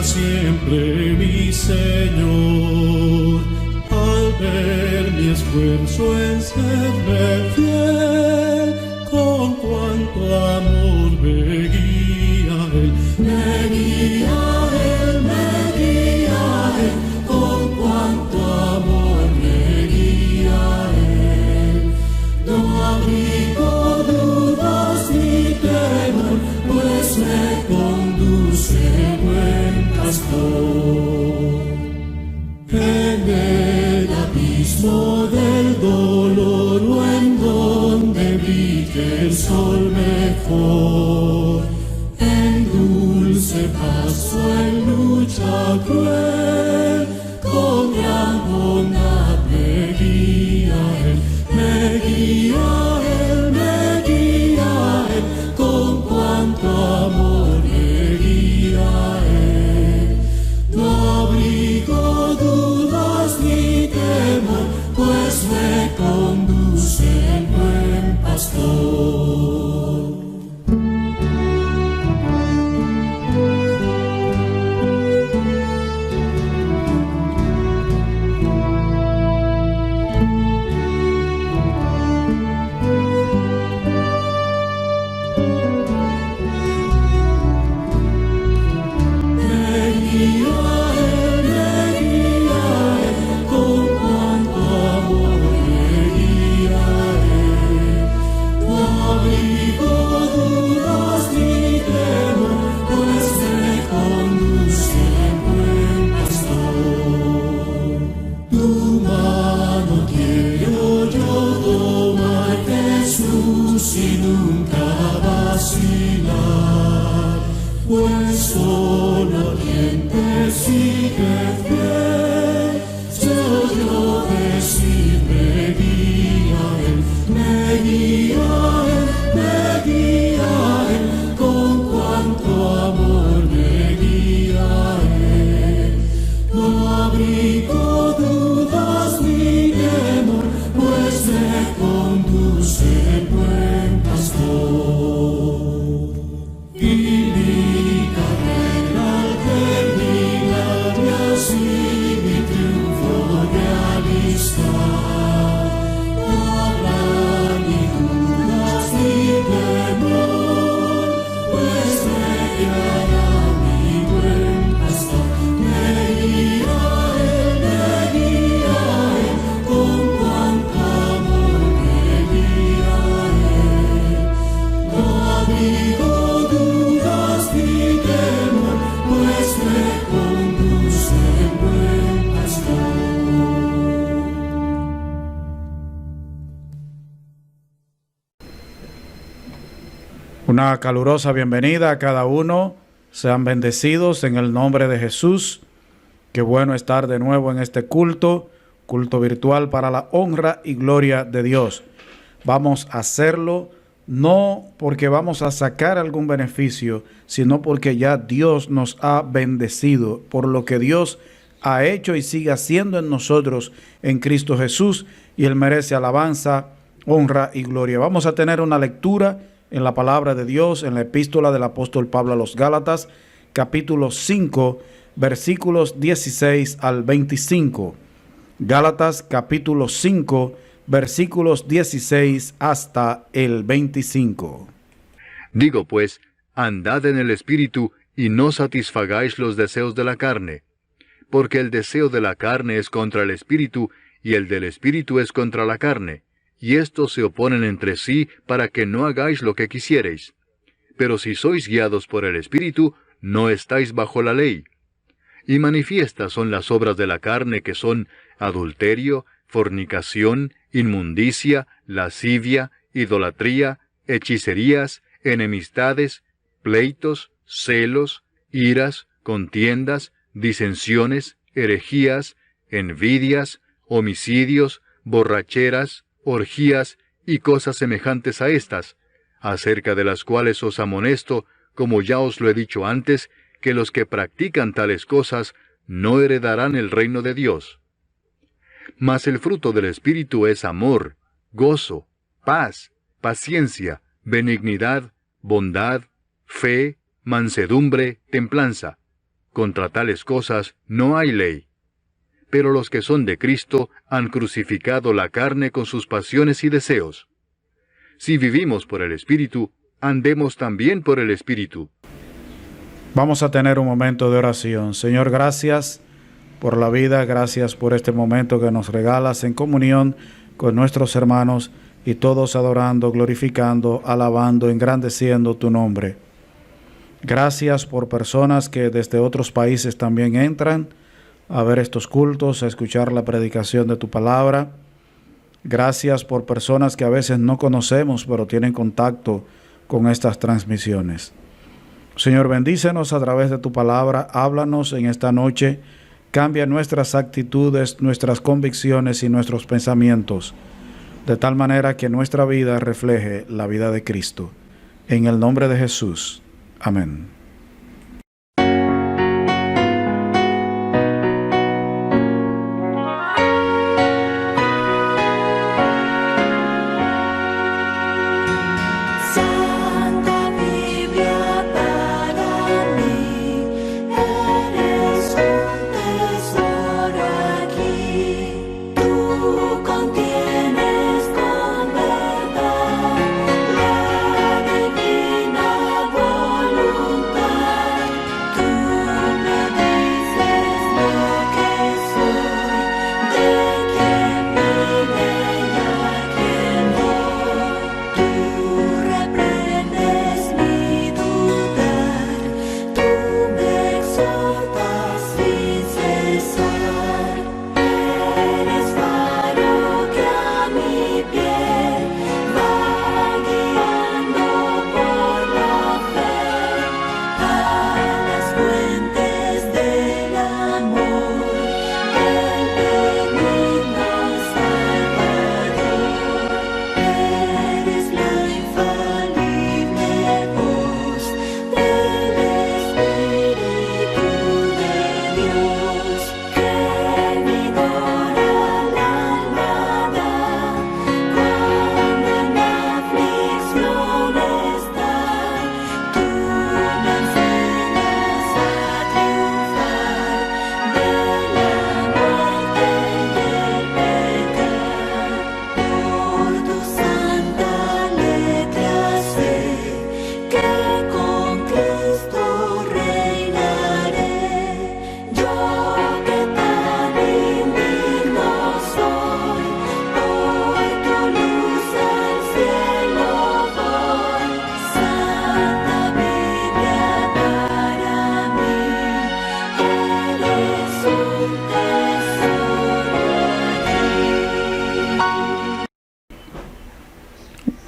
Siempre mi Señor, al ver mi esfuerzo en serle fiel, con cuánto amor me guía Él, me guía Él, me guía Él, con cuánto amor me guía Él. No abrigo dudas ni temor, pues me conduce buen pastor. En el abismo del dolor o en donde brille el sol mejor, en dulce paso en lucha cruel, con gran bondad me guía Él, me guía Él, me guía Él, con cuánto amor me guía Él. No abrigo dudas ni temor, pues me conduce el buen pastor. Una calurosa bienvenida a cada uno. Sean bendecidos en el nombre de Jesús. Qué bueno estar de nuevo en este culto virtual para la honra y gloria de Dios. Vamos a hacerlo no porque vamos a sacar algún beneficio, sino porque ya Dios nos ha bendecido por lo que Dios ha hecho y sigue haciendo en nosotros en Cristo Jesús, y Él merece alabanza, honra y gloria. Vamos a tener una lectura en la palabra de Dios, en la epístola del apóstol Pablo a los Gálatas, capítulo 5, versículos 16 al 25. Gálatas, capítulo 5, versículos 16 hasta el 25. Digo pues, andad en el Espíritu, y no satisfagáis los deseos de la carne. Porque el deseo de la carne es contra el Espíritu, y el del Espíritu es contra la carne. Y estos se oponen entre sí para que no hagáis lo que quisiereis. Pero si sois guiados por el Espíritu, no estáis bajo la ley. Y manifiestas son las obras de la carne, que son adulterio, fornicación, inmundicia, lascivia, idolatría, hechicerías, enemistades, pleitos, celos, iras, contiendas, disensiones, herejías, envidias, homicidios, borracheras, orgías y cosas semejantes a estas, acerca de las cuales os amonesto, como ya os lo he dicho antes, que los que practican tales cosas no heredarán el reino de Dios. Mas el fruto del Espíritu es amor, gozo, paz, paciencia, benignidad, bondad, fe, mansedumbre, templanza. Contra tales cosas no hay ley. Pero los que son de Cristo han crucificado la carne con sus pasiones y deseos. Si vivimos por el Espíritu, andemos también por el Espíritu. Vamos a tener un momento de oración. Señor, gracias por la vida, gracias por este momento que nos regalas en comunión con nuestros hermanos y todos adorando, glorificando, alabando, engrandeciendo tu nombre. Gracias por personas que desde otros países también entran a ver estos cultos, a escuchar la predicación de tu palabra. Gracias por personas que a veces no conocemos, pero tienen contacto con estas transmisiones. Señor, bendícenos a través de tu palabra, háblanos en esta noche, cambia nuestras actitudes, nuestras convicciones y nuestros pensamientos, de tal manera que nuestra vida refleje la vida de Cristo. En el nombre de Jesús. Amén.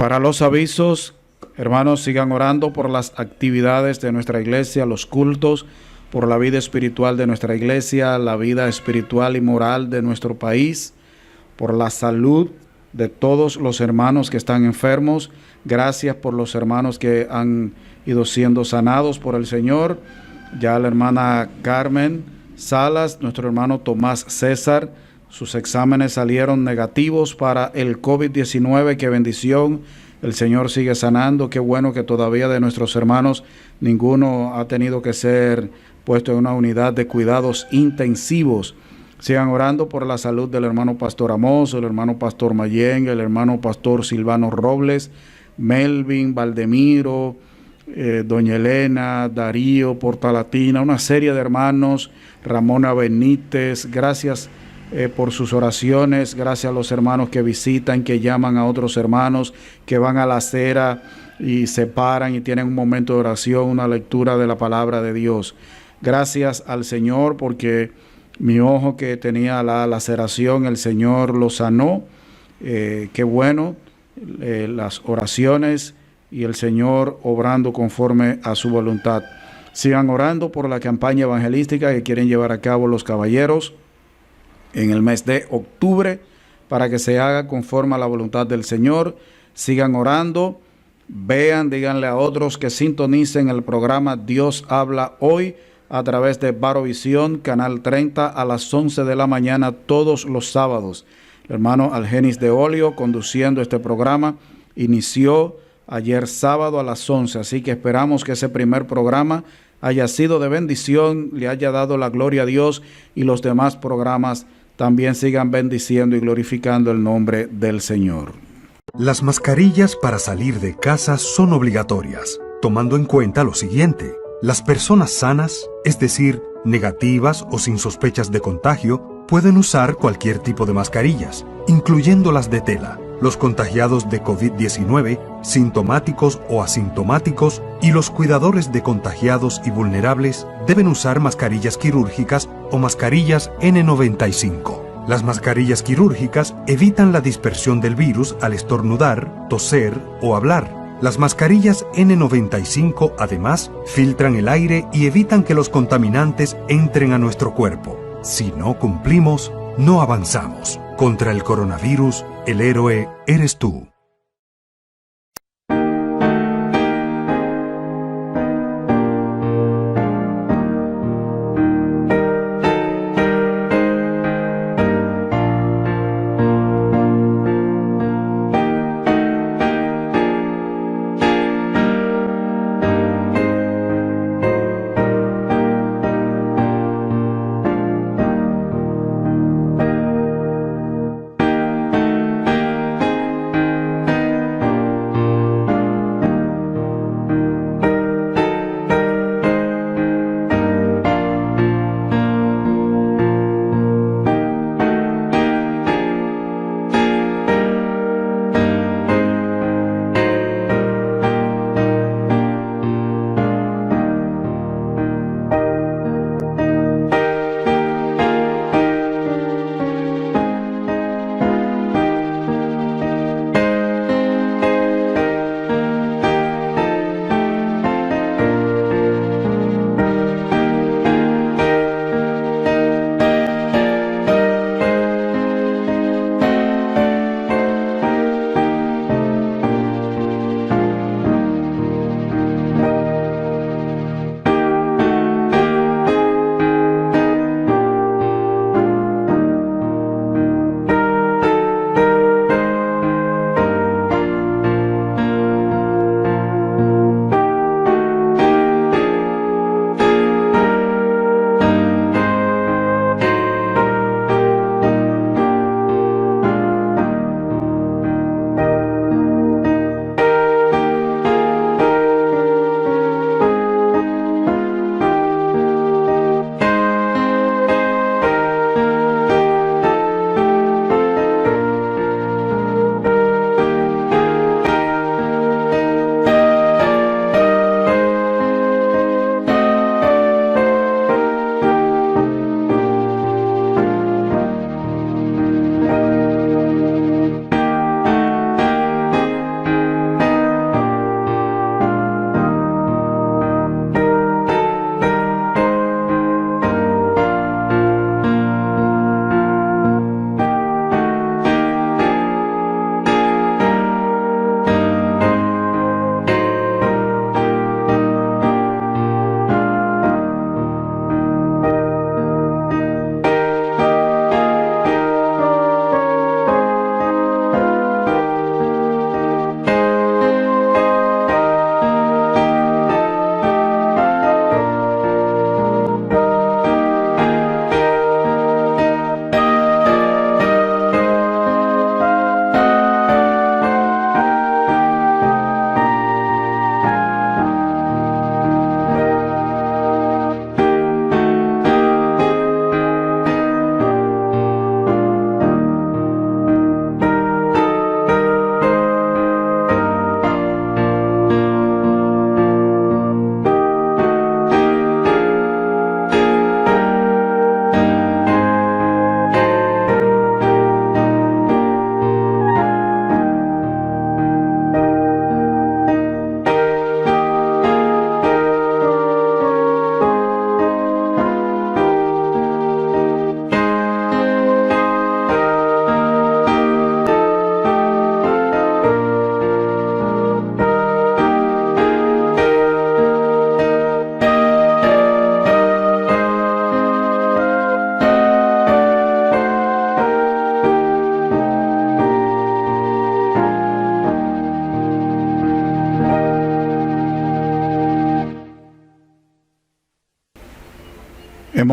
Para los avisos, Hermanos, sigan orando por las actividades de nuestra iglesia, los cultos, por la vida espiritual de nuestra iglesia, la vida espiritual y moral de nuestro país, por la salud de todos los hermanos que están enfermos. Gracias por los hermanos que han ido siendo sanados por el Señor. Ya la hermana Carmen Salas, nuestro hermano Tomás César, sus exámenes salieron negativos para el COVID-19. Qué bendición. El Señor sigue sanando. Qué bueno que todavía de nuestros hermanos ninguno ha tenido que ser puesto en una unidad de cuidados intensivos. Sigan orando por la salud del hermano Pastor Amos, el hermano Pastor Mayén, el hermano Pastor Silvano Robles, Melvin, Valdemiro, doña Elena, Darío, Portalatina, una serie de hermanos, Ramona Benítez. Gracias por sus oraciones, gracias a los hermanos que visitan, que llaman a otros hermanos, que van a la acera y se paran y tienen un momento de oración, una lectura de la palabra de Dios. Gracias al Señor porque mi ojo que tenía la laceración, el Señor lo sanó. Qué bueno, las oraciones y el Señor obrando conforme a su voluntad. Sigan orando por la campaña evangelística que quieren llevar a cabo los caballeros en el mes de octubre, para que se haga conforme a la voluntad del Señor. Sigan orando, vean, díganle a otros que sintonicen el programa Dios habla hoy a través de Barovisión, Canal 30, a las 11 de la mañana todos los sábados. El hermano Algenis de Olio, conduciendo este programa, inició ayer sábado a las 11, así que esperamos que ese primer programa haya sido de bendición, le haya dado la gloria a Dios y los demás programas también sigan bendiciendo y glorificando el nombre del Señor. Las mascarillas para salir de casa son obligatorias, tomando en cuenta lo siguiente. Las personas sanas, es decir, negativas o sin sospechas de contagio, pueden usar cualquier tipo de mascarillas, incluyendo las de tela. Los contagiados de COVID-19, sintomáticos o asintomáticos, y los cuidadores de contagiados y vulnerables deben usar mascarillas quirúrgicas o mascarillas N95. Las mascarillas quirúrgicas evitan la dispersión del virus al estornudar, toser o hablar. Las mascarillas N95, además, filtran el aire y evitan que los contaminantes entren a nuestro cuerpo. Si no cumplimos, no avanzamos. Contra el coronavirus, el héroe eres tú.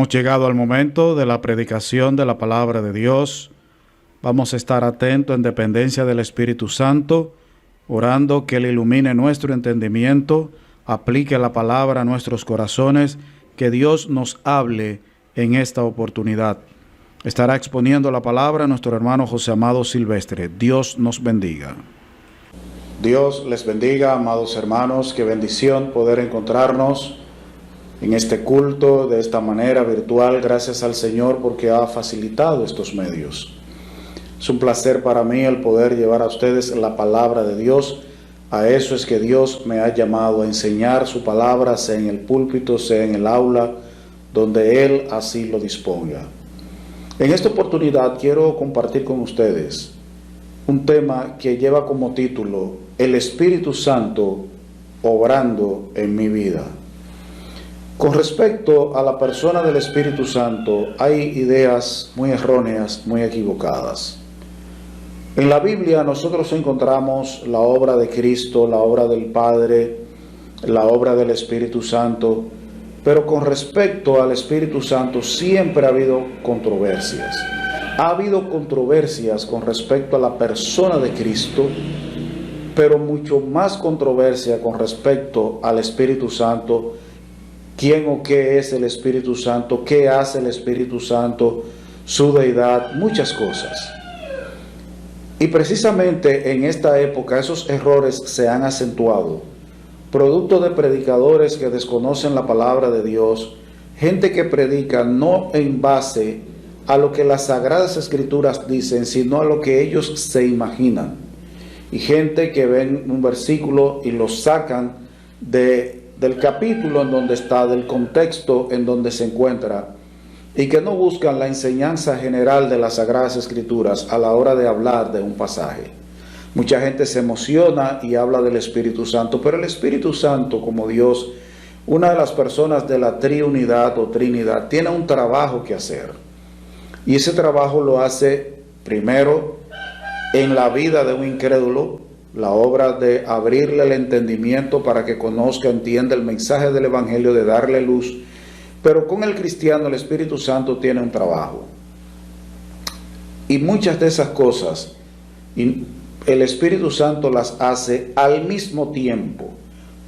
Hemos llegado al momento de la predicación de la palabra de Dios. Vamos a estar atentos en dependencia del Espíritu Santo, orando que Él ilumine nuestro entendimiento, aplique la palabra a nuestros corazones, que Dios nos hable en esta oportunidad. Estará exponiendo la palabra nuestro hermano José Amado Silvestre. Dios nos bendiga. Dios les bendiga, amados hermanos. Qué bendición poder encontrarnos en este culto de esta manera virtual. Gracias al Señor porque ha facilitado estos medios. Es un placer para mí el poder llevar a ustedes la palabra de Dios. A eso es que Dios me ha llamado, a enseñar su palabra, sea en el púlpito, sea en el aula, donde Él así lo disponga. En esta oportunidad quiero compartir con ustedes un tema que lleva como título El Espíritu Santo obrando en mi vida. Con respecto a la persona del Espíritu Santo, hay ideas muy erróneas, muy equivocadas. En la Biblia nosotros encontramos la obra de Cristo, la obra del Padre, la obra del Espíritu Santo, pero con respecto al Espíritu Santo siempre ha habido controversias. Ha habido controversias con respecto a la persona de Cristo, pero mucho más controversia con respecto al Espíritu Santo. ¿Quién o qué es el Espíritu Santo? ¿Qué hace el Espíritu Santo? Su deidad, muchas cosas. Y precisamente en esta época esos errores se han acentuado, producto de predicadores que desconocen la palabra de Dios, gente que predica no en base a lo que las Sagradas Escrituras dicen, sino a lo que ellos se imaginan. Y gente que ven un versículo y lo sacan del capítulo en donde está, del contexto en donde se encuentra, y que no buscan la enseñanza general de las Sagradas Escrituras a la hora de hablar de un pasaje. Mucha gente se emociona y habla del Espíritu Santo, pero el Espíritu Santo, como Dios, una de las personas de la triunidad o Trinidad, tiene un trabajo que hacer. Y ese trabajo lo hace primero en la vida de un incrédulo, la obra de abrirle el entendimiento para que conozca, entienda el mensaje del Evangelio, de darle luz. Pero con el cristiano el Espíritu Santo tiene un trabajo. Y muchas de esas cosas el Espíritu Santo las hace al mismo tiempo.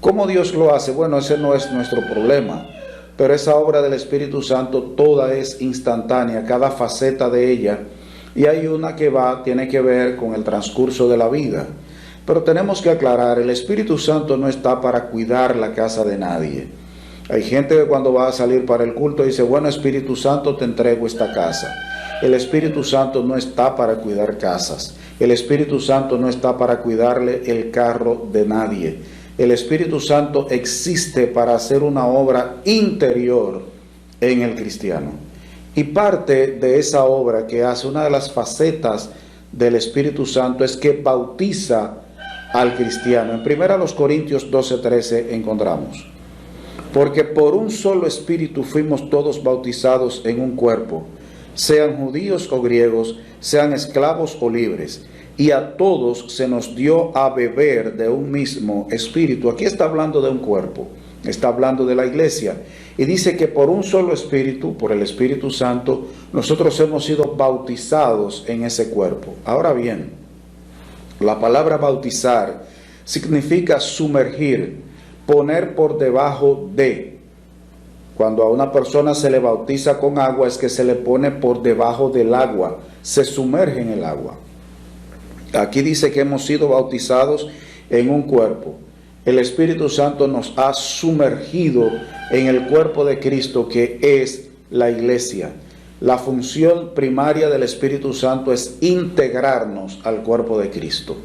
¿Cómo Dios lo hace? Bueno, ese no es nuestro problema. Pero esa obra del Espíritu Santo toda es instantánea, cada faceta de ella. Y hay una que tiene que ver con el transcurso de la vida. Pero tenemos que aclarar, el Espíritu Santo no está para cuidar la casa de nadie. Hay gente que cuando va a salir para el culto dice, bueno, Espíritu Santo, te entrego esta casa. El Espíritu Santo no está para cuidar casas. El Espíritu Santo no está para cuidarle el carro de nadie. El Espíritu Santo existe para hacer una obra interior en el cristiano. Y parte de esa obra que hace, una de las facetas del Espíritu Santo, es que bautiza al cristiano. En 1 Corintios 12:13 encontramos: porque por un solo Espíritu fuimos todos bautizados en un cuerpo, sean judíos o griegos, sean esclavos o libres, y a todos se nos dio a beber de un mismo Espíritu. Aquí está hablando de un cuerpo, está hablando de la iglesia, y dice que por un solo Espíritu, por el Espíritu Santo, nosotros hemos sido bautizados en ese cuerpo. Ahora bien, la palabra bautizar significa sumergir, poner por debajo de. Cuando a una persona se le bautiza con agua, es que se le pone por debajo del agua, se sumerge en el agua. Aquí dice que hemos sido bautizados en un cuerpo. El Espíritu Santo nos ha sumergido en el cuerpo de Cristo, que es la iglesia. La función primaria del Espíritu Santo es integrarnos al cuerpo de Cristo.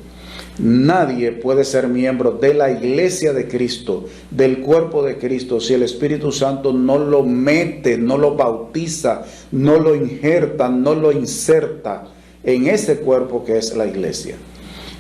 Nadie puede ser miembro de la iglesia de Cristo, del cuerpo de Cristo, si el Espíritu Santo no lo mete, no lo bautiza, no lo injerta, no lo inserta en ese cuerpo que es la iglesia.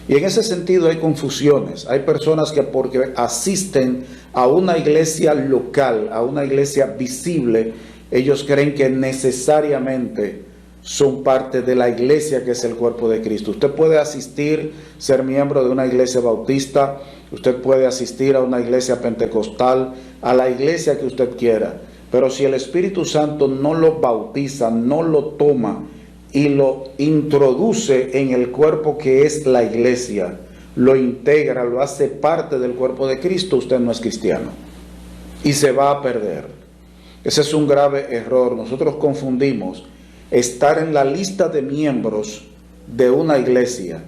Y en ese sentido hay confusiones. Hay personas que porque asisten a una iglesia local, a una iglesia visible, ellos creen que necesariamente son parte de la iglesia que es el cuerpo de Cristo. Usted puede asistir, ser miembro de una iglesia bautista, usted puede asistir a una iglesia pentecostal, a la iglesia que usted quiera, Pero si el Espíritu Santo no lo bautiza, no lo toma y lo introduce en el cuerpo que es la iglesia, lo integra, lo hace parte del cuerpo de Cristo, usted no es cristiano y se va a perder. Ese es un grave error. Nosotros confundimos estar en la lista de miembros de una iglesia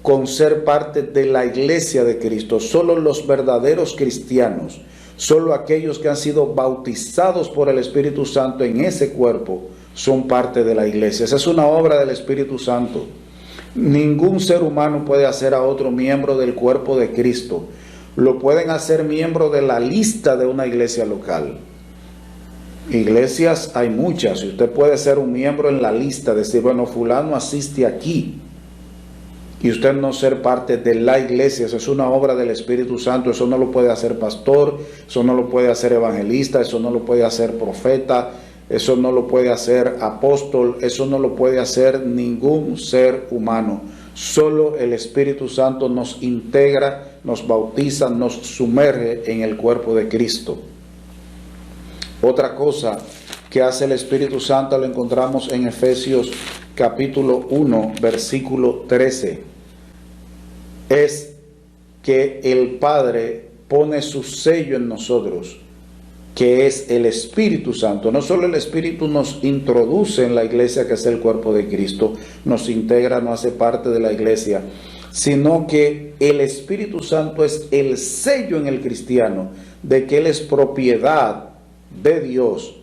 con ser parte de la iglesia de Cristo. Solo los verdaderos cristianos, solo aquellos que han sido bautizados por el Espíritu Santo en ese cuerpo, son parte de la iglesia. Esa es una obra del Espíritu Santo. Ningún ser humano puede hacer a otro miembro del cuerpo de Cristo. Lo pueden hacer miembro de la lista de una iglesia local. Iglesias hay muchas, y usted puede ser un miembro en la lista, decir, bueno, fulano asiste aquí, y usted no ser parte de la iglesia. Eso es una obra del Espíritu Santo. Eso no lo puede hacer pastor, eso no lo puede hacer evangelista, eso no lo puede hacer profeta, eso no lo puede hacer apóstol, eso no lo puede hacer ningún ser humano. Solo el Espíritu Santo nos integra, nos bautiza, nos sumerge en el cuerpo de Cristo. Otra cosa que hace el Espíritu Santo lo encontramos en Efesios capítulo 1, versículo 13. Es que el Padre pone su sello en nosotros, que es el Espíritu Santo. No solo el Espíritu nos introduce en la iglesia, que es el cuerpo de Cristo, nos integra, nos hace parte de la iglesia, sino que el Espíritu Santo es el sello en el cristiano de que Él es propiedad de Dios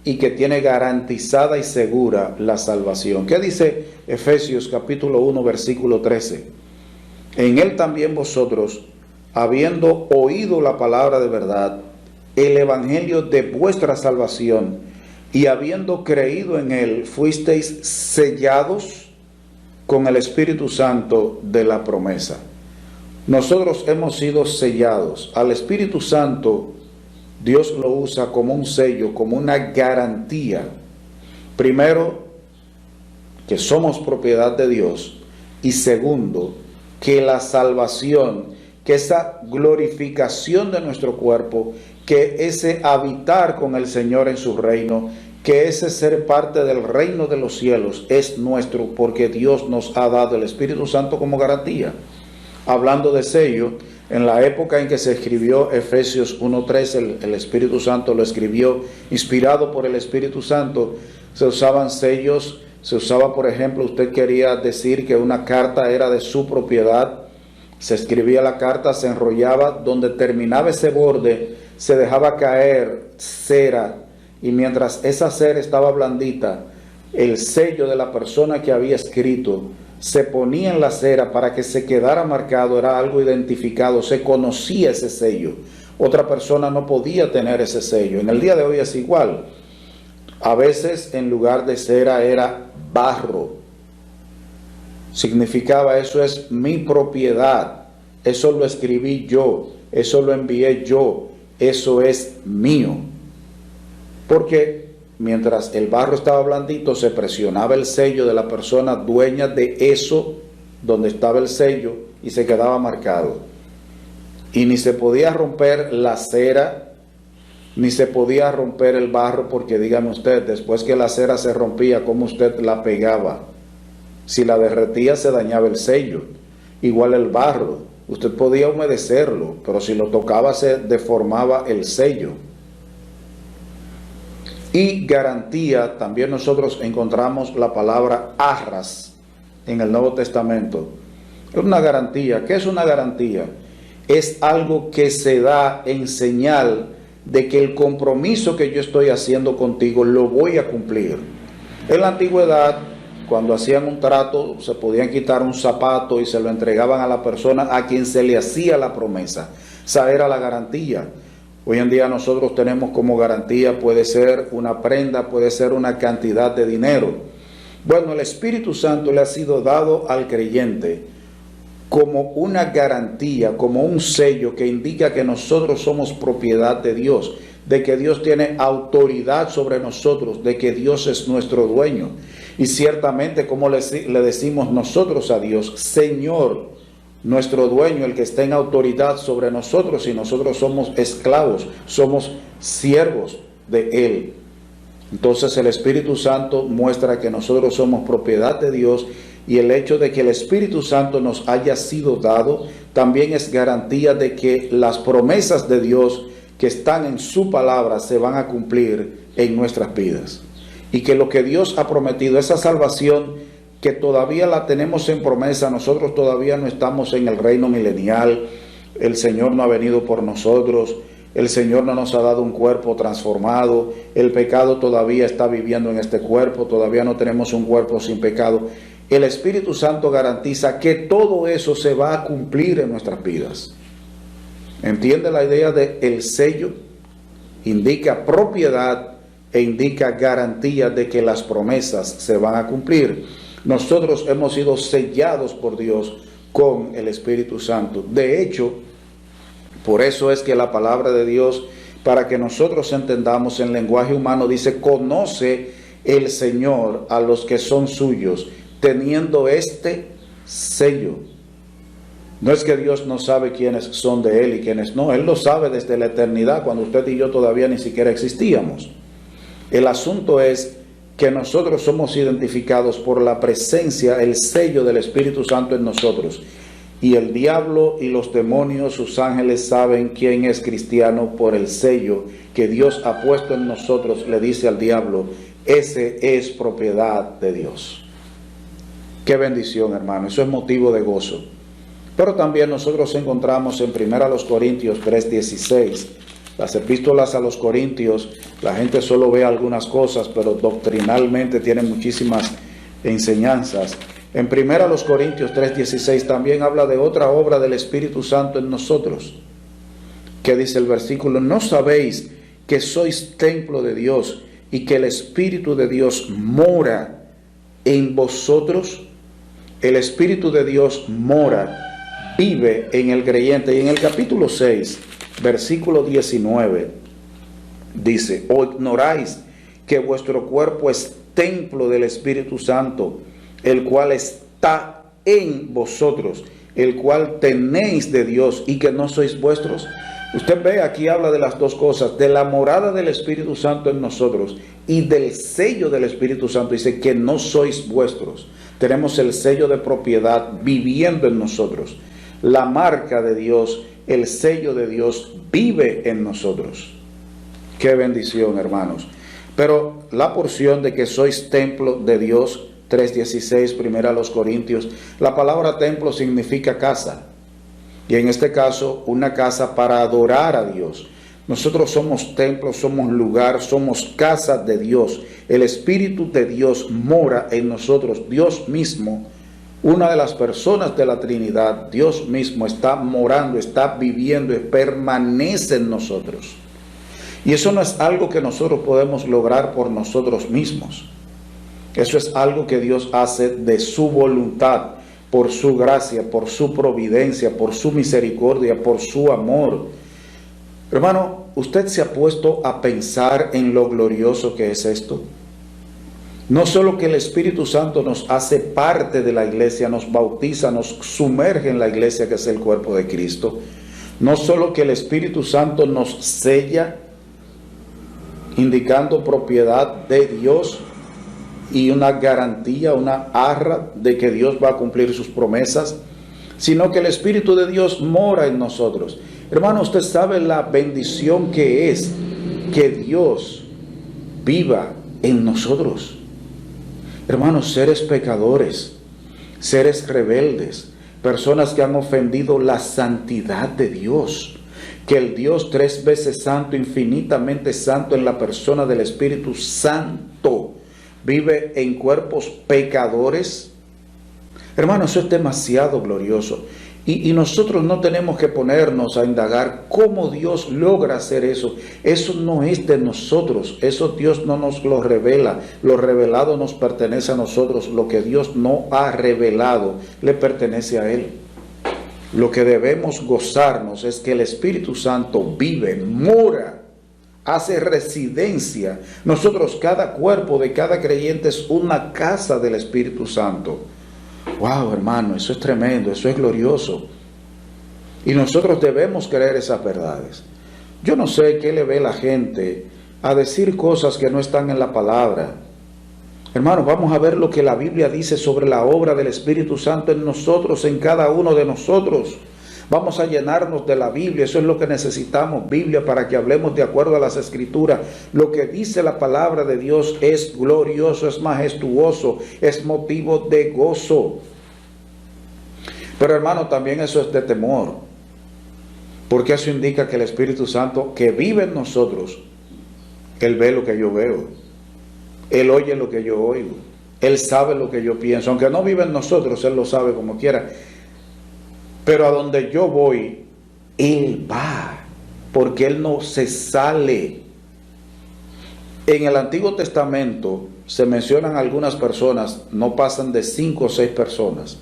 y que tiene garantizada y segura la salvación. ¿Qué dice Efesios capítulo 1, versículo 13? En Él también vosotros, habiendo oído la palabra de verdad, el evangelio de vuestra salvación, y habiendo creído en Él, fuisteis sellados con el Espíritu Santo de la promesa. Nosotros hemos sido sellados. Al Espíritu Santo Dios lo usa como un sello, como una garantía. Primero, que somos propiedad de Dios. Y segundo, que la salvación, que esa glorificación de nuestro cuerpo, que ese habitar con el Señor en su reino, que ese ser parte del reino de los cielos es nuestro, porque Dios nos ha dado el Espíritu Santo como garantía. Hablando de sello, en la época en que se escribió Efesios 1.3, el Espíritu Santo lo escribió inspirado por el Espíritu Santo. Se usaban sellos, se usaba, por ejemplo, usted quería decir que una carta era de su propiedad, se escribía la carta, se enrollaba, donde terminaba ese borde, se dejaba caer cera, y mientras esa cera estaba blandita, el sello de la persona que había escrito se ponía en la cera para que se quedara marcado, era algo identificado, se conocía ese sello. Otra persona no podía tener ese sello. En el día de hoy es igual. A veces en lugar de cera era barro. Significaba, eso es mi propiedad, eso lo escribí yo, eso lo envié yo, eso es mío. Porque mientras el barro estaba blandito, se presionaba el sello de la persona dueña de eso donde estaba el sello y se quedaba marcado. Y ni se podía romper la cera, ni se podía romper el barro, porque dígame usted, después que la cera se rompía, ¿cómo usted la pegaba? Si la derretía, se dañaba el sello. Igual el barro, usted podía humedecerlo, pero si lo tocaba, se deformaba el sello. Y garantía, también nosotros encontramos la palabra arras en el Nuevo Testamento. Es una garantía. ¿Qué es una garantía? Es algo que se da en señal de que el compromiso que yo estoy haciendo contigo lo voy a cumplir. En la antigüedad, cuando hacían un trato, se podían quitar un zapato y se lo entregaban a la persona a quien se le hacía la promesa. Esa era la garantía. Hoy en día nosotros tenemos como garantía, puede ser una prenda, puede ser una cantidad de dinero. Bueno, el Espíritu Santo le ha sido dado al creyente como una garantía, como un sello que indica que nosotros somos propiedad de Dios, de que Dios tiene autoridad sobre nosotros, de que Dios es nuestro dueño. Y ciertamente, como le decimos nosotros a Dios, Señor, nuestro dueño, el que está en autoridad sobre nosotros, y nosotros somos esclavos, somos siervos de Él. Entonces el Espíritu Santo muestra que nosotros somos propiedad de Dios, y el hecho de que el Espíritu Santo nos haya sido dado también es garantía de que las promesas de Dios que están en su palabra se van a cumplir en nuestras vidas, y que lo que Dios ha prometido, esa salvación que todavía la tenemos en promesa, nosotros todavía no estamos en el reino milenial, el Señor no ha venido por nosotros, el Señor no nos ha dado un cuerpo transformado, el pecado todavía está viviendo en este cuerpo, todavía no tenemos un cuerpo sin pecado. El Espíritu Santo garantiza que todo eso se va a cumplir en nuestras vidas. ¿Entiende la idea de el sello? Indica propiedad e indica garantía de que las promesas se van a cumplir. Nosotros hemos sido sellados por Dios con el Espíritu Santo. De hecho, por eso es que la palabra de Dios, para que nosotros entendamos en lenguaje humano, dice: conoce el Señor a los que son suyos, teniendo este sello. No es que Dios no sabe quiénes son de Él y quiénes no. Él lo sabe desde la eternidad, cuando usted y yo todavía ni siquiera existíamos. El asunto es que nosotros somos identificados por la presencia, el sello del Espíritu Santo en nosotros. Y el diablo y los demonios, sus ángeles, saben quién es cristiano por el sello que Dios ha puesto en nosotros. Le dice al diablo: ese es propiedad de Dios. Qué bendición, hermano. Eso es motivo de gozo. Pero también nosotros encontramos en 1 Corintios 3:16. Las epístolas a los Corintios, la gente solo ve algunas cosas, pero doctrinalmente tienen muchísimas enseñanzas. En 1 Corintios 3:16 también habla de otra obra del Espíritu Santo en nosotros. Que dice el versículo: ¿no sabéis que sois templo de Dios y que el Espíritu de Dios mora en vosotros? El Espíritu de Dios mora, vive en el creyente. Y en el capítulo 6, versículo 19, dice: ¿o ignoráis que vuestro cuerpo es templo del Espíritu Santo, el cual está en vosotros, el cual tenéis de Dios, y que no sois vuestros? Usted ve, aquí habla de las dos cosas, de la morada del Espíritu Santo en nosotros y del sello del Espíritu Santo. Dice que no sois vuestros. Tenemos el sello de propiedad viviendo en nosotros. La marca de Dios, el sello de Dios vive en nosotros. Qué bendición, hermanos. Pero la porción de que sois templo de Dios, 3:16, 1 Corintios, la palabra templo significa casa. Y en este caso, una casa para adorar a Dios. Nosotros somos templo, somos lugar, somos casa de Dios. El Espíritu de Dios mora en nosotros. Dios mismo, una de las personas de la Trinidad, Dios mismo está morando, está viviendo y permanece en nosotros. Y eso no es algo que nosotros podemos lograr por nosotros mismos. Eso es algo que Dios hace de su voluntad, por su gracia, por su providencia, por su misericordia, por su amor. Hermano, ¿usted se ha puesto a pensar en lo glorioso que es esto? No solo que el Espíritu Santo nos hace parte de la iglesia, nos bautiza, nos sumerge en la iglesia, que es el cuerpo de Cristo. No solo que el Espíritu Santo nos sella, indicando propiedad de Dios y una garantía, una arra de que Dios va a cumplir sus promesas, sino que el Espíritu de Dios mora en nosotros. Hermano, usted sabe la bendición que es que Dios viva en nosotros. Hermanos, seres pecadores, seres rebeldes, personas que han ofendido la santidad de Dios, que el Dios 3 veces santo, infinitamente santo en la persona del Espíritu Santo, vive en cuerpos pecadores. Hermano, eso es demasiado glorioso. Y nosotros no tenemos que ponernos a indagar cómo Dios logra hacer eso. Eso no es de nosotros. Eso Dios no nos lo revela. Lo revelado nos pertenece a nosotros. Lo que Dios no ha revelado le pertenece a Él. Lo que debemos gozarnos es que el Espíritu Santo vive, mora, hace residencia. Nosotros, cada cuerpo de cada creyente es una casa del Espíritu Santo. Wow, hermano, eso es tremendo, eso es glorioso. Y nosotros debemos creer esas verdades. Yo no sé qué le ve la gente a decir cosas que no están en la palabra. Hermanos, vamos a ver lo que la Biblia dice sobre la obra del Espíritu Santo en nosotros, en cada uno de nosotros. Vamos a llenarnos de la Biblia, eso es lo que necesitamos, Biblia, para que hablemos de acuerdo a las Escrituras. Lo que dice la palabra de Dios es glorioso, es majestuoso, es motivo de gozo. Pero hermano, también eso es de temor, porque eso indica que el Espíritu Santo que vive en nosotros, Él ve lo que yo veo, Él oye lo que yo oigo, Él sabe lo que yo pienso, aunque no vive en nosotros, Él lo sabe como quiera. Pero a donde yo voy, Él va, porque Él no se sale. En el Antiguo Testamento se mencionan algunas personas, no pasan de 5 o 6 personas,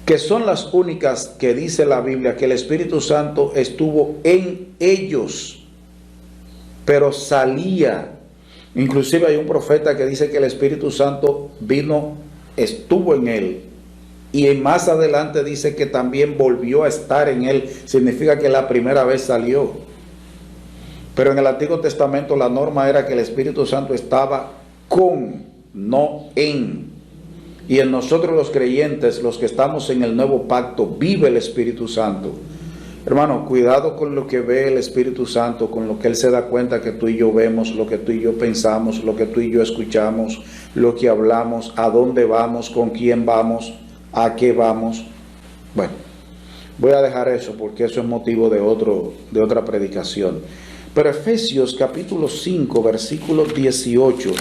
que son las únicas que dice la Biblia que el Espíritu Santo estuvo en ellos, pero salía. Inclusive hay un profeta que dice que el Espíritu Santo estuvo en él, y más adelante dice que también volvió a estar en él. Significa que la primera vez salió. Pero en el Antiguo Testamento la norma era que el Espíritu Santo estaba con, no en. Y en nosotros los creyentes, los que estamos en el nuevo pacto, vive el Espíritu Santo. Hermano, cuidado con lo que ve el Espíritu Santo, con lo que Él se da cuenta que tú y yo vemos, lo que tú y yo pensamos, lo que tú y yo escuchamos, lo que hablamos, a dónde vamos, con quién vamos, a qué vamos. Bueno, voy a dejar eso porque eso es motivo de otra predicación. Pero Efesios capítulo 5, versículo 18,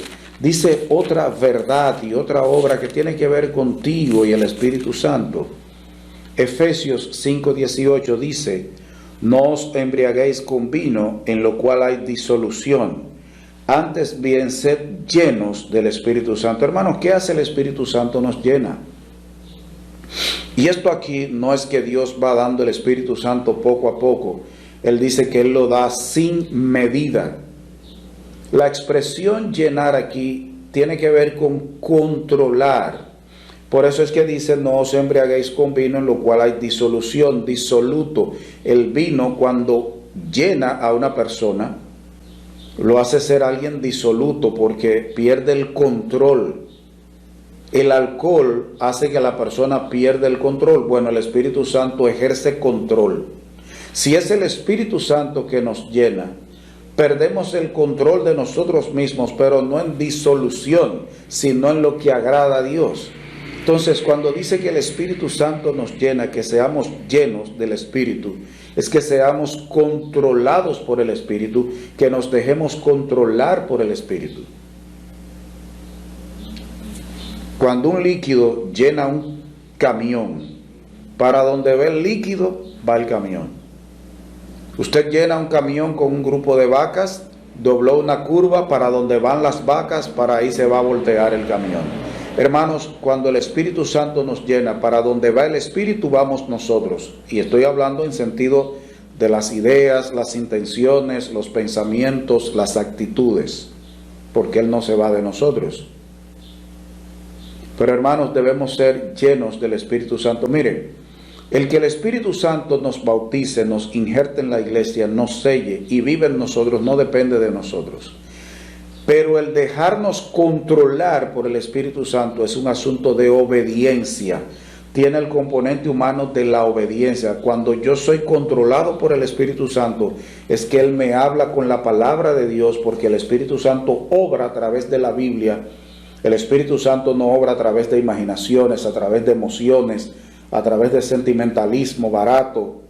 dice otra verdad y otra obra que tiene que ver contigo y el Espíritu Santo. Efesios 5:18 dice: no os embriaguéis con vino, en lo cual hay disolución, antes bien sed llenos del Espíritu Santo. Hermanos, ¿qué hace el Espíritu Santo? Nos llena. Y esto aquí no es que Dios va dando el Espíritu Santo poco a poco. Él dice que Él lo da sin medida. La expresión llenar aquí tiene que ver con controlar. Por eso es que dice: no os embriaguéis con vino, en lo cual hay disolución, disoluto. El vino, cuando llena a una persona, lo hace ser alguien disoluto porque pierde el control. El alcohol hace que la persona pierda el control. Bueno, el Espíritu Santo ejerce control. Si es el Espíritu Santo que nos llena, perdemos el control de nosotros mismos, pero no en disolución, sino en lo que agrada a Dios. Entonces, cuando dice que el Espíritu Santo nos llena, que seamos llenos del Espíritu, es que seamos controlados por el Espíritu, que nos dejemos controlar por el Espíritu. Cuando un líquido llena un camión, para donde va el líquido, va el camión. Usted llena un camión con un grupo de vacas, dobló una curva, para donde van las vacas, para ahí se va a voltear el camión. Hermanos, cuando el Espíritu Santo nos llena, para donde va el Espíritu vamos nosotros. Y estoy hablando en sentido de las ideas, las intenciones, los pensamientos, las actitudes, porque Él no se va de nosotros. Pero hermanos, debemos ser llenos del Espíritu Santo. Mire, el que el Espíritu Santo nos bautice, nos injerte en la iglesia, nos selle y vive en nosotros, no depende de nosotros. Pero el dejarnos controlar por el Espíritu Santo es un asunto de obediencia. Tiene el componente humano de la obediencia. Cuando yo soy controlado por el Espíritu Santo, es que Él me habla con la palabra de Dios, porque el Espíritu Santo obra a través de la Biblia. El Espíritu Santo no obra a través de imaginaciones, a través de emociones, a través de sentimentalismo barato.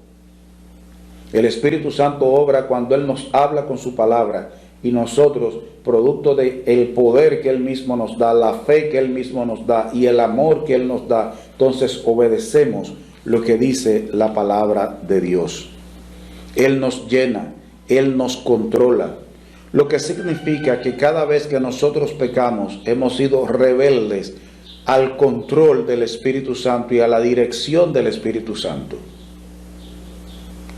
El Espíritu Santo obra cuando Él nos habla con su palabra, y nosotros, producto del poder que Él mismo nos da, la fe que Él mismo nos da y el amor que Él nos da, entonces obedecemos lo que dice la palabra de Dios. Él nos llena, Él nos controla. Lo que significa que cada vez que nosotros pecamos, hemos sido rebeldes al control del Espíritu Santo y a la dirección del Espíritu Santo.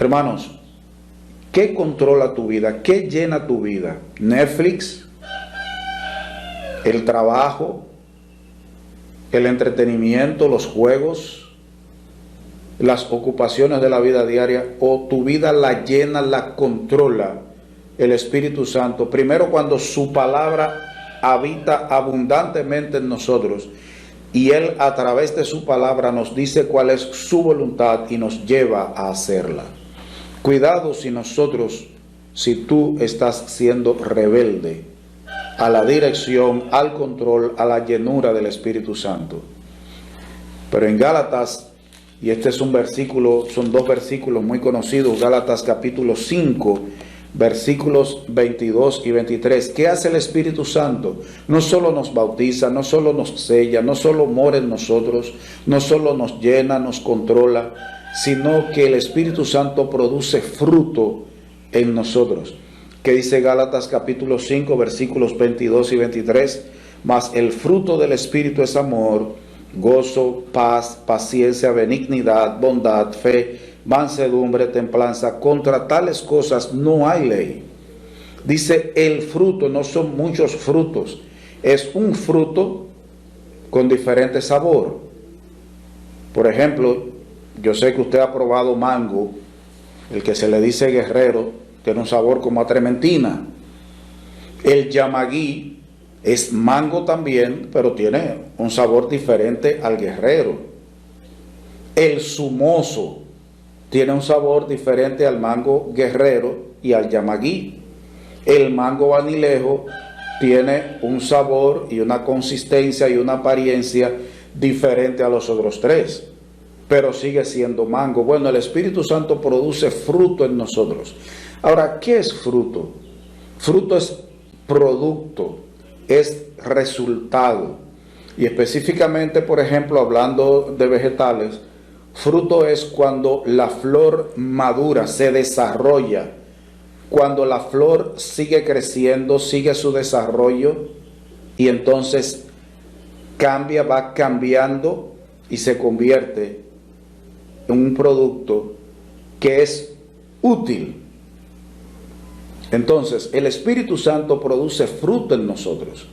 Hermanos, ¿qué controla tu vida? ¿Qué llena tu vida? ¿Netflix? ¿El trabajo? ¿El entretenimiento? ¿Los juegos? ¿Las ocupaciones de la vida diaria? ¿O tu vida la llena, la controla el Espíritu Santo? Primero, cuando su palabra habita abundantemente en nosotros y Él a través de su palabra nos dice cuál es su voluntad y nos lleva a hacerla. Cuidado si tú estás siendo rebelde a la dirección, al control, a la llenura del Espíritu Santo. Pero en Gálatas, y este es un versículo, son dos versículos muy conocidos, Gálatas capítulo 5, versículos 22 y 23. ¿Qué hace el Espíritu Santo? No solo nos bautiza, no solo nos sella, no solo mora en nosotros, no solo nos llena, nos controla, sino que el Espíritu Santo produce fruto en nosotros. ¿Qué dice Gálatas capítulo 5, versículos 22 y 23? Mas el fruto del Espíritu es amor, gozo, paz, paciencia, benignidad, bondad, fe, mansedumbre, templanza. Contra tales cosas no hay ley. Dice el fruto, no son muchos frutos, es un fruto con diferente sabor. Por ejemplo, yo sé que usted ha probado mango, el que se le dice guerrero, tiene un sabor como a trementina. El yamagui es mango también, pero tiene un sabor diferente al guerrero. El zumoso tiene un sabor diferente al mango guerrero y al yamagui. El mango vanilejo tiene un sabor y una consistencia y una apariencia diferente a los otros tres, pero sigue siendo mango. Bueno, el Espíritu Santo produce fruto en nosotros. Ahora, ¿qué es fruto? Fruto es producto, es resultado. Y específicamente, por ejemplo, hablando de vegetales, fruto es cuando la flor madura, se desarrolla, cuando la flor sigue creciendo, sigue su desarrollo y entonces cambia, va cambiando y se convierte en un producto que es útil. Entonces, el Espíritu Santo produce fruto en nosotros.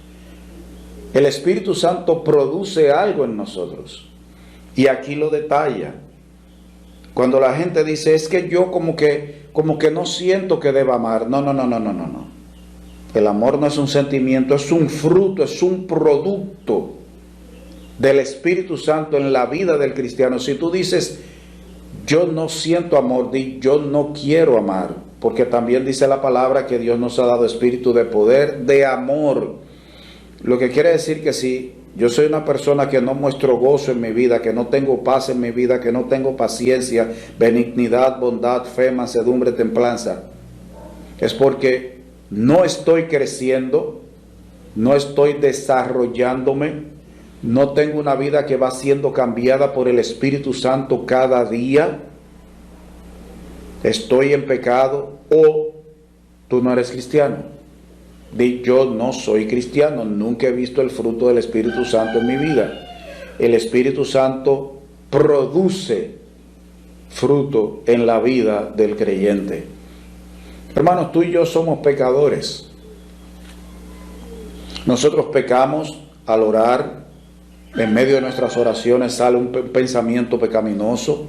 El Espíritu Santo produce algo en nosotros. Y aquí lo detalla. Cuando la gente dice, es que yo como que no siento que deba amar. No. El amor no es un sentimiento, es un fruto, es un producto del Espíritu Santo en la vida del cristiano. Si tú dices, yo no siento amor, di, yo no quiero amar. Porque también dice la palabra que Dios nos ha dado espíritu de poder, de amor. Lo que quiere decir que si yo soy una persona que no muestro gozo en mi vida, que no tengo paz en mi vida, que no tengo paciencia, benignidad, bondad, fe, mansedumbre, templanza, es porque no estoy creciendo, no estoy desarrollándome, no tengo una vida que va siendo cambiada por el Espíritu Santo cada día. Estoy en pecado o tú no eres cristiano. Di, yo no soy cristiano, nunca he visto el fruto del Espíritu Santo en mi vida. El Espíritu Santo produce fruto en la vida del creyente. Hermanos, tú y yo somos pecadores. Nosotros pecamos al orar. En medio de nuestras oraciones sale un pensamiento pecaminoso.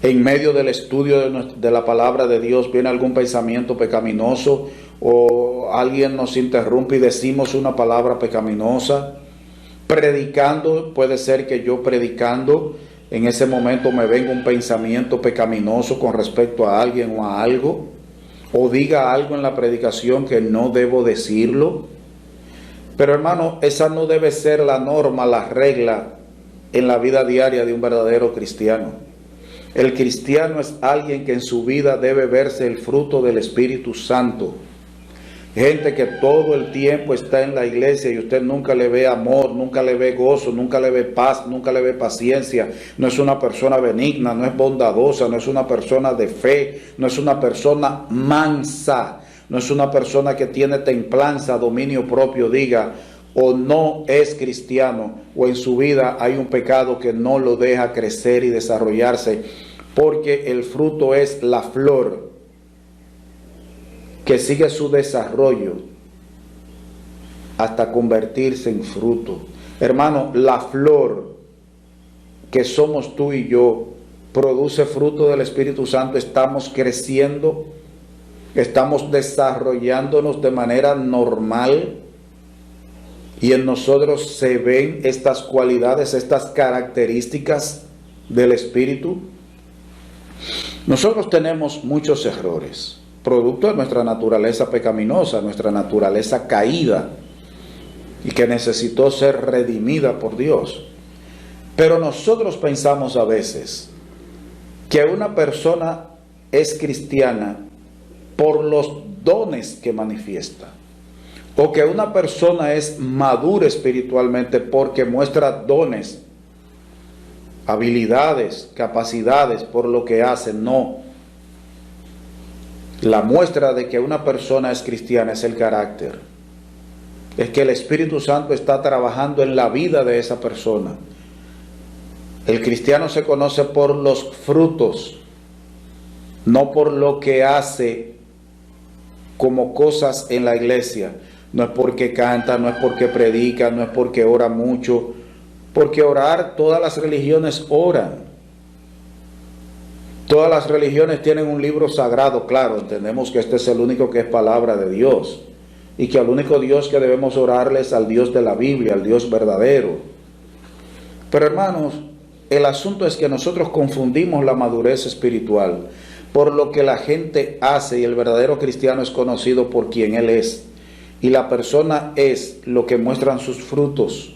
En medio del estudio de la palabra de Dios viene algún pensamiento pecaminoso o alguien nos interrumpe y decimos una palabra pecaminosa. Predicando, puede ser que yo predicando en ese momento me venga un pensamiento pecaminoso con respecto a alguien o a algo, o diga algo en la predicación que no debo decirlo. Pero hermano, esa no debe ser la norma, la regla en la vida diaria de un verdadero cristiano. El cristiano es alguien que en su vida debe verse el fruto del Espíritu Santo. Gente que todo el tiempo está en la iglesia y usted nunca le ve amor, nunca le ve gozo, nunca le ve paz, nunca le ve paciencia. No es una persona benigna, no es bondadosa, no es una persona de fe, no es una persona mansa, no es una persona que tiene templanza, dominio propio, diga, o no es cristiano, o en su vida hay un pecado que no lo deja crecer y desarrollarse, porque el fruto es la flor que sigue su desarrollo hasta convertirse en fruto. Hermano, la flor que somos tú y yo produce fruto del Espíritu Santo. Estamos creciendo, estamos desarrollándonos de manera normal y en nosotros se ven estas cualidades, estas características del Espíritu. Nosotros tenemos muchos errores, producto de nuestra naturaleza pecaminosa, nuestra naturaleza caída, y que necesitó ser redimida por Dios. Pero nosotros pensamos a veces que una persona es cristiana por los dones que manifiesta, o que una persona es madura espiritualmente porque muestra dones, habilidades, capacidades por lo que hace. No. La muestra de que una persona es cristiana es el carácter. Es que el Espíritu Santo está trabajando en la vida de esa persona. El cristiano se conoce por los frutos, no por lo que hace como cosas en la iglesia. No es porque canta, no es porque predica, no es porque ora mucho, porque orar, todas las religiones oran. Todas las religiones tienen un libro sagrado, claro, entendemos que este es el único que es palabra de Dios, y que al único Dios que debemos orarle es al Dios de la Biblia, al Dios verdadero. Pero hermanos, el asunto es que nosotros confundimos la madurez espiritual por lo que la gente hace, y el verdadero cristiano es conocido por quien él es, y la persona es lo que muestran sus frutos,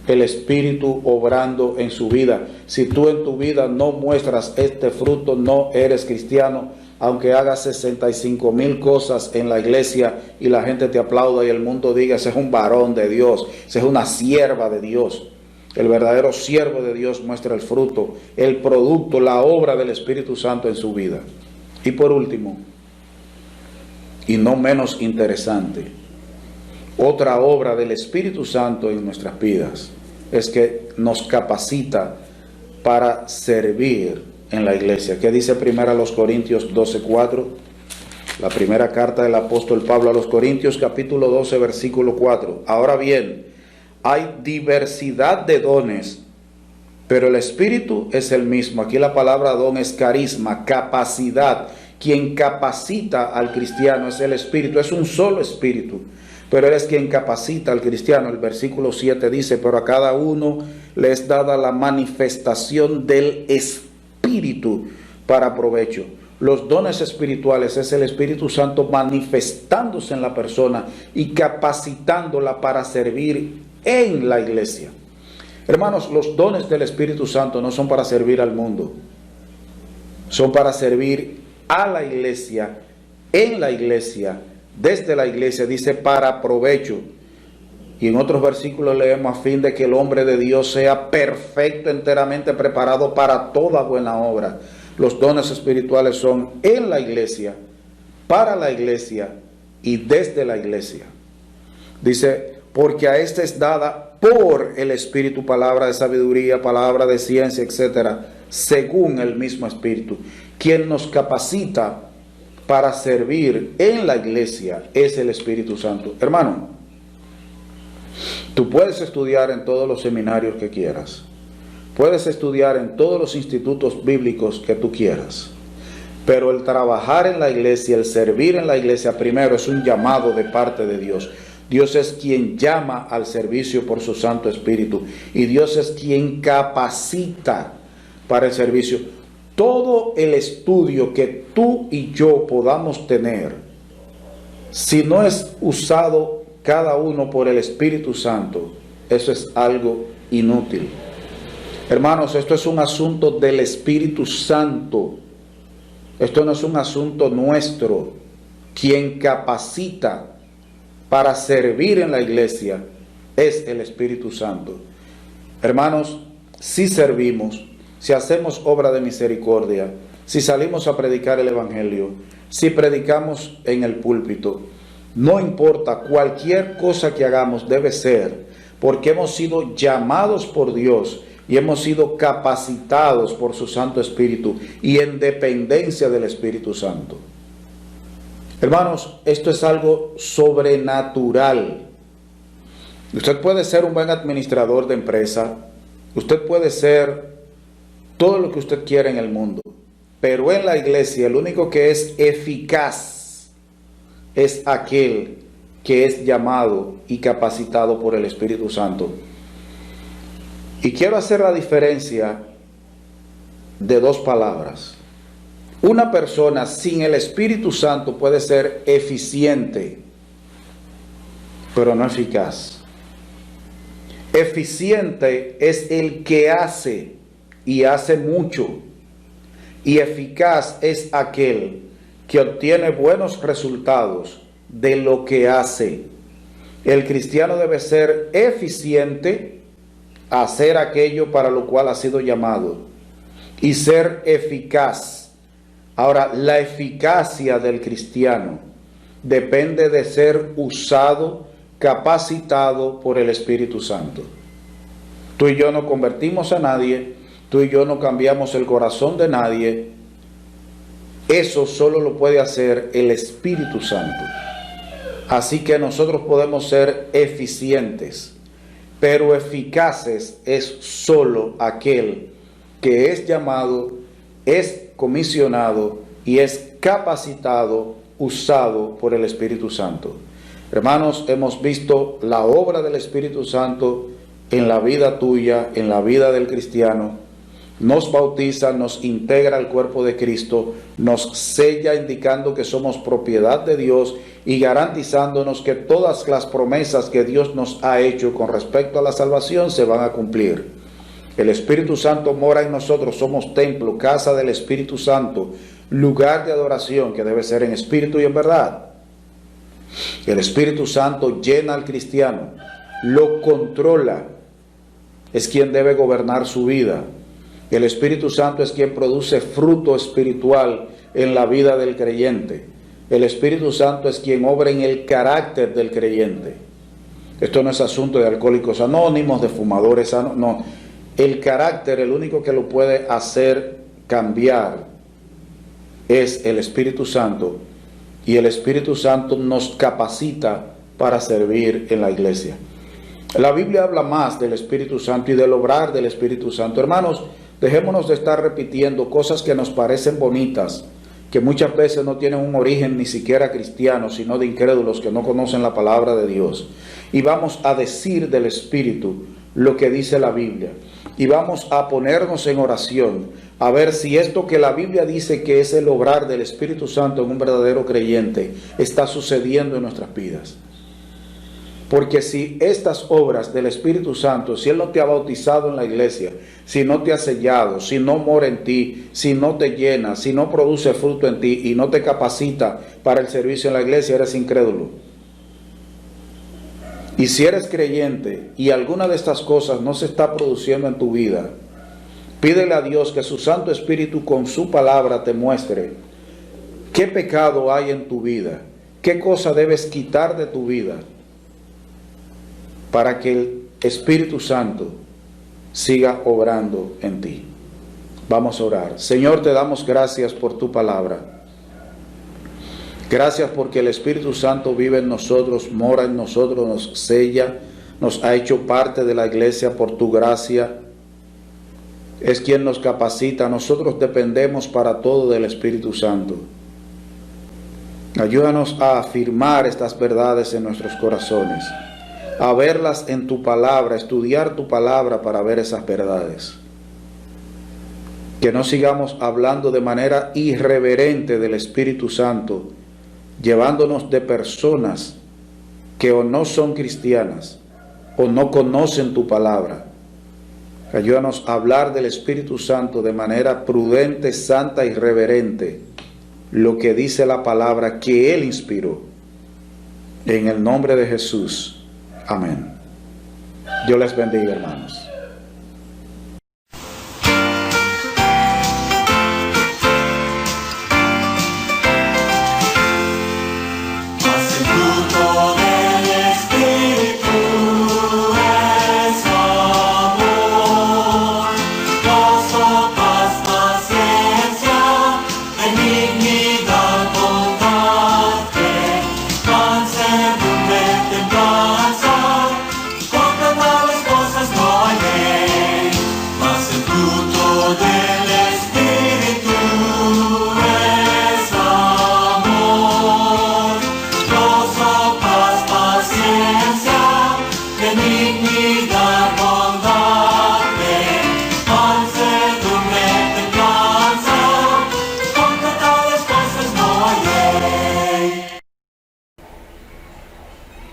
el Espíritu obrando en su vida. Si tú en tu vida no muestras este fruto, no eres cristiano, aunque hagas 65,000 cosas en la iglesia y la gente te aplauda y el mundo diga: ese es un varón de Dios, ese es una sierva de Dios. El verdadero siervo de Dios muestra el fruto, el producto, la obra del Espíritu Santo en su vida. Y por último, y no menos interesante, otra obra del Espíritu Santo en nuestras vidas es que nos capacita para servir en la iglesia. ¿Qué dice 1 Corintios 12:4? La primera carta del apóstol Pablo a los Corintios, capítulo 12, versículo 4. Ahora bien, hay diversidad de dones, pero el Espíritu es el mismo. Aquí la palabra don es carisma, capacidad. Quien capacita al cristiano es el Espíritu, es un solo Espíritu, pero Él es quien capacita al cristiano. El versículo 7 dice: pero a cada uno le es dada la manifestación del Espíritu para provecho. Los dones espirituales es el Espíritu Santo manifestándose en la persona y capacitándola para servir en la iglesia. Hermanos, los dones del Espíritu Santo no son para servir al mundo, son para servir a la iglesia, en la iglesia, desde la iglesia. Dice para provecho. Y en otros versículos leemos: a fin de que el hombre de Dios sea perfecto, enteramente preparado para toda buena obra. Los dones espirituales son en la iglesia, para la iglesia y desde la iglesia. Dice: porque a este es dada por el Espíritu palabra de sabiduría, palabra de ciencia, etcétera, según el mismo Espíritu. Quien nos capacita para servir en la iglesia es el Espíritu Santo. Hermano, tú puedes estudiar en todos los seminarios que quieras, puedes estudiar en todos los institutos bíblicos que tú quieras, pero el trabajar en la iglesia, el servir en la iglesia, primero es un llamado de parte de Dios. Dios es quien llama al servicio por su Santo Espíritu, y Dios es quien capacita para el servicio. Todo el estudio que tú y yo podamos tener, si no es usado cada uno por el Espíritu Santo, eso es algo inútil. Hermanos, esto es un asunto del Espíritu Santo. Esto no es un asunto nuestro. Quien capacita para servir en la iglesia es el Espíritu Santo. Hermanos, si servimos, si hacemos obra de misericordia, si salimos a predicar el Evangelio, si predicamos en el púlpito, no importa, cualquier cosa que hagamos debe ser porque hemos sido llamados por Dios y hemos sido capacitados por su Santo Espíritu y en dependencia del Espíritu Santo. Hermanos, esto es algo sobrenatural. Usted puede ser un buen administrador de empresa, usted puede ser todo lo que usted quiera en el mundo, pero en la iglesia el único que es eficaz es aquel que es llamado y capacitado por el Espíritu Santo. Y quiero hacer la diferencia de dos palabras. Una persona sin el Espíritu Santo puede ser eficiente, pero no eficaz. Eficiente es el que hace y hace mucho, y eficaz es aquel que obtiene buenos resultados de lo que hace. El cristiano debe ser eficiente, hacer aquello para lo cual ha sido llamado, y ser eficaz. Ahora, la eficacia del cristiano depende de ser usado, capacitado por el Espíritu Santo. Tú y yo no convertimos a nadie, tú y yo no cambiamos el corazón de nadie. Eso solo lo puede hacer el Espíritu Santo. Así que nosotros podemos ser eficientes, pero eficaces es solo aquel que es llamado, es comisionado y es capacitado, usado por el Espíritu Santo. Hermanos, hemos visto la obra del Espíritu Santo en la vida tuya, en la vida del cristiano. Nos bautiza, nos integra al cuerpo de Cristo, nos sella indicando que somos propiedad de Dios y garantizándonos que todas las promesas que Dios nos ha hecho con respecto a la salvación se van a cumplir. El Espíritu Santo mora en nosotros, somos templo, casa del Espíritu Santo, lugar de adoración que debe ser en espíritu y en verdad. El Espíritu Santo llena al cristiano, lo controla, es quien debe gobernar su vida. El Espíritu Santo es quien produce fruto espiritual en la vida del creyente. El Espíritu Santo es quien obra en el carácter del creyente. Esto no es asunto de alcohólicos anónimos, de fumadores anónimos, no. El carácter, el único que lo puede hacer cambiar es el Espíritu Santo, y el Espíritu Santo nos capacita para servir en la iglesia. La Biblia habla más del Espíritu Santo y del obrar del Espíritu Santo. Hermanos, dejémonos de estar repitiendo cosas que nos parecen bonitas, que muchas veces no tienen un origen ni siquiera cristiano, sino de incrédulos que no conocen la palabra de Dios. Y vamos a decir del Espíritu lo que dice la Biblia. Y vamos a ponernos en oración, a ver si esto que la Biblia dice que es el obrar del Espíritu Santo en un verdadero creyente está sucediendo en nuestras vidas. Porque si estas obras del Espíritu Santo, si Él no te ha bautizado en la iglesia, si no te ha sellado, si no mora en ti, si no te llena, si no produce fruto en ti y no te capacita para el servicio en la iglesia, eres incrédulo. Y si eres creyente y alguna de estas cosas no se está produciendo en tu vida, pídele a Dios que su Santo Espíritu con su palabra te muestre qué pecado hay en tu vida, qué cosa debes quitar de tu vida, para que el Espíritu Santo siga obrando en ti. Vamos a orar. Señor, te damos gracias por tu palabra. Gracias porque el Espíritu Santo vive en nosotros, mora en nosotros, nos sella, nos ha hecho parte de la iglesia por tu gracia. Es quien nos capacita. Nosotros dependemos para todo del Espíritu Santo. Ayúdanos a afirmar estas verdades en nuestros corazones, a verlas en tu palabra, a estudiar tu palabra para ver esas verdades. Que no sigamos hablando de manera irreverente del Espíritu Santo, llevándonos de personas que o no son cristianas o no conocen tu palabra. Ayúdanos a hablar del Espíritu Santo de manera prudente, santa y reverente, lo que dice la palabra que Él inspiró. En el nombre de Jesús. Amén. Dios les bendiga, hermanos. Con tales cosas no hay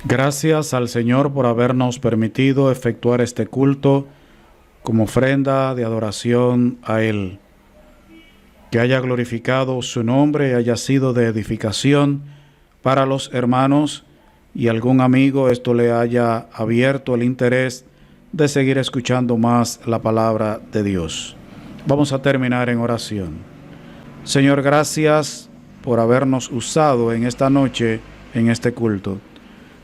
Gracias al Señor por habernos permitido efectuar este culto como ofrenda de adoración a Él. Que haya glorificado su nombre y haya sido de edificación para los hermanos y algún amigo esto le haya abierto el interés de seguir escuchando más la palabra de Dios. Vamos a terminar en oración. Señor, gracias por habernos usado en esta noche, en este culto.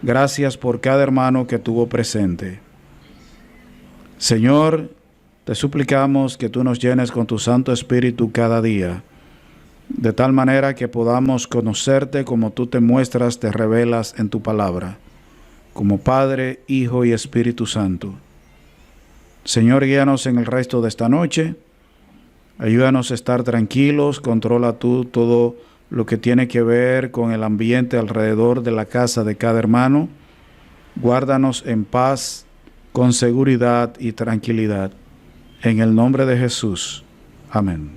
Gracias por cada hermano que tuvo presente. Señor, te suplicamos que tú nos llenes con tu Santo Espíritu cada día, de tal manera que podamos conocerte como tú te muestras, te revelas en tu palabra, como Padre, Hijo y Espíritu Santo. Señor, guíanos en el resto de esta noche. Ayúdanos a estar tranquilos, controla tú todo lo que tiene que ver con el ambiente alrededor de la casa de cada hermano. Guárdanos en paz, con seguridad y tranquilidad. En el nombre de Jesús. Amén.